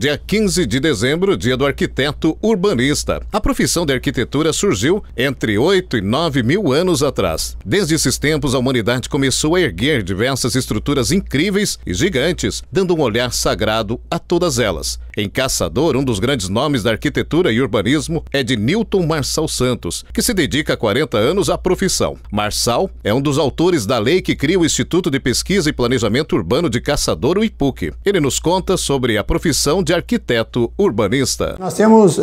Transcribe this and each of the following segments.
Dia 15 de dezembro, dia do arquiteto urbanista. A profissão de arquitetura surgiu entre 8 e 9 mil anos atrás. Desde esses tempos, a humanidade começou a erguer diversas estruturas incríveis e gigantes, dando um olhar sagrado a todas elas. Em Caçador, um dos grandes nomes da arquitetura e urbanismo é de Newton Marçal Santos, que se dedica há 40 anos à profissão. Marçal é um dos autores da lei que cria o Instituto de Pesquisa e Planejamento Urbano de Caçador, o IPUC. Ele nos conta sobre a profissão de arquiteto urbanista. Nós temos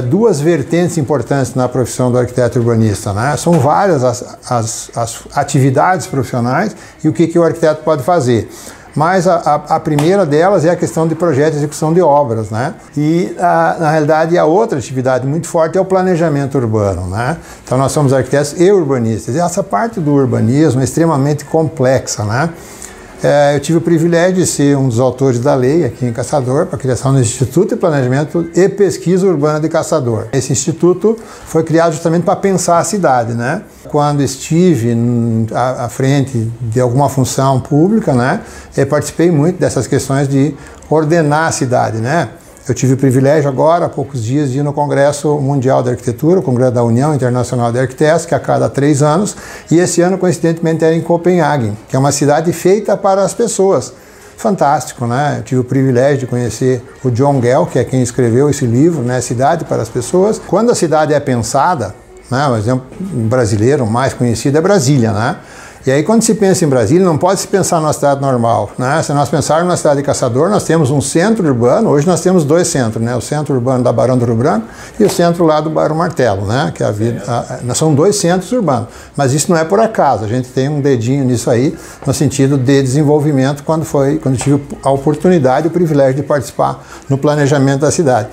duas vertentes importantes na profissão do arquiteto urbanista, né? São várias as atividades profissionais e o que o arquiteto pode fazer. Mas a primeira delas é a questão de projeto e execução de obras, né? E, na realidade, a outra atividade muito forte é o planejamento urbano, né? Então, nós somos arquitetos e urbanistas. E essa parte do urbanismo é extremamente complexa, né? Eu tive o privilégio de ser um dos autores da lei aqui em Caçador, para a criação do Instituto de Planejamento e Pesquisa Urbana de Caçador. Esse instituto foi criado justamente para pensar a cidade, né? Quando estive à frente de alguma função pública, né, eu participei muito dessas questões de ordenar a cidade, né? Eu tive o privilégio agora, há poucos dias, de ir no Congresso Mundial de Arquitetura, o Congresso da União Internacional de Arquitetos, que é a cada 3 anos, e esse ano, coincidentemente, era em Copenhague, que é uma cidade feita para as pessoas. Fantástico, né? Eu tive o privilégio de conhecer o John Gell, que é quem escreveu esse livro, né, Cidade para as Pessoas. Quando a cidade é pensada, né, um exemplo brasileiro mais conhecido é Brasília, né? E aí, quando se pensa em Brasília, não pode se pensar numa cidade normal, né? Se nós pensarmos na cidade de Caçador, nós temos um centro urbano, hoje nós temos 2 centros, né? O centro urbano da Barão do Rio Branco e o centro lá do Bairro Martelo, né? Que são 2 centros urbanos, mas isso não é por acaso, a gente tem um dedinho nisso aí, no sentido de desenvolvimento, quando tive a oportunidade e o privilégio de participar no planejamento da cidade.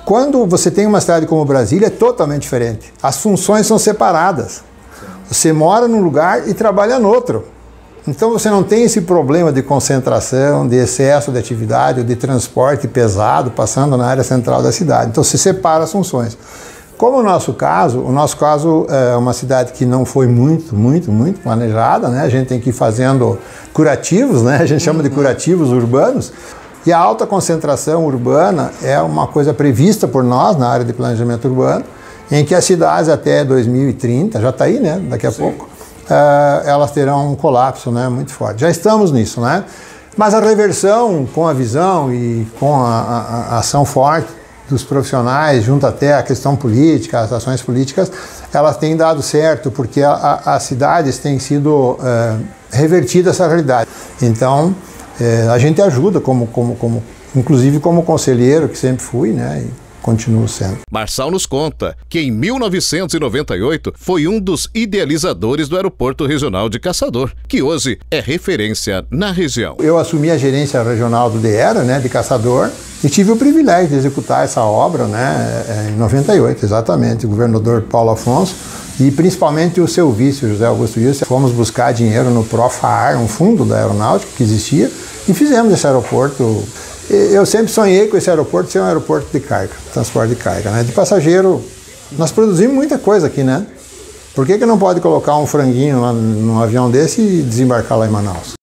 Quando você tem uma cidade como Brasília, é totalmente diferente. As funções são separadas. Você mora num lugar e trabalha no outro. Então você não tem esse problema de concentração, de excesso de atividade ou de transporte pesado passando na área central da cidade. Então você separa as funções. Como o nosso caso é uma cidade que não foi muito planejada, né? A gente tem que ir fazendo curativos, né? A gente chama de curativos urbanos. E a alta concentração urbana é uma coisa prevista por nós na área de planejamento urbano, em que as cidades até 2030, já está aí, né, daqui a pouco, elas terão um colapso, né, muito forte. Já estamos nisso, né? Mas a reversão com a visão e com a ação forte dos profissionais, junto até à questão política, as ações políticas, elas têm dado certo, porque as cidades têm sido revertidas essa realidade. Então, a gente ajuda, inclusive como conselheiro, que sempre fui, né? E continuo sendo. Marçal nos conta que em 1998 foi um dos idealizadores do Aeroporto Regional de Caçador, que hoje é referência na região. Eu assumi a gerência regional do DERA, né, de Caçador, e tive o privilégio de executar essa obra, né, em 98, exatamente, o governador Paulo Afonso e principalmente o seu vice, José Augusto Wilson. Fomos buscar dinheiro no Profaar, um fundo da aeronáutica que existia, e fizemos esse aeroporto. Eu sempre sonhei com esse aeroporto ser um aeroporto de carga, transporte de carga, né? De passageiro, nós produzimos muita coisa aqui, né? Por que não pode colocar um franguinho lá num avião desse e desembarcar lá em Manaus?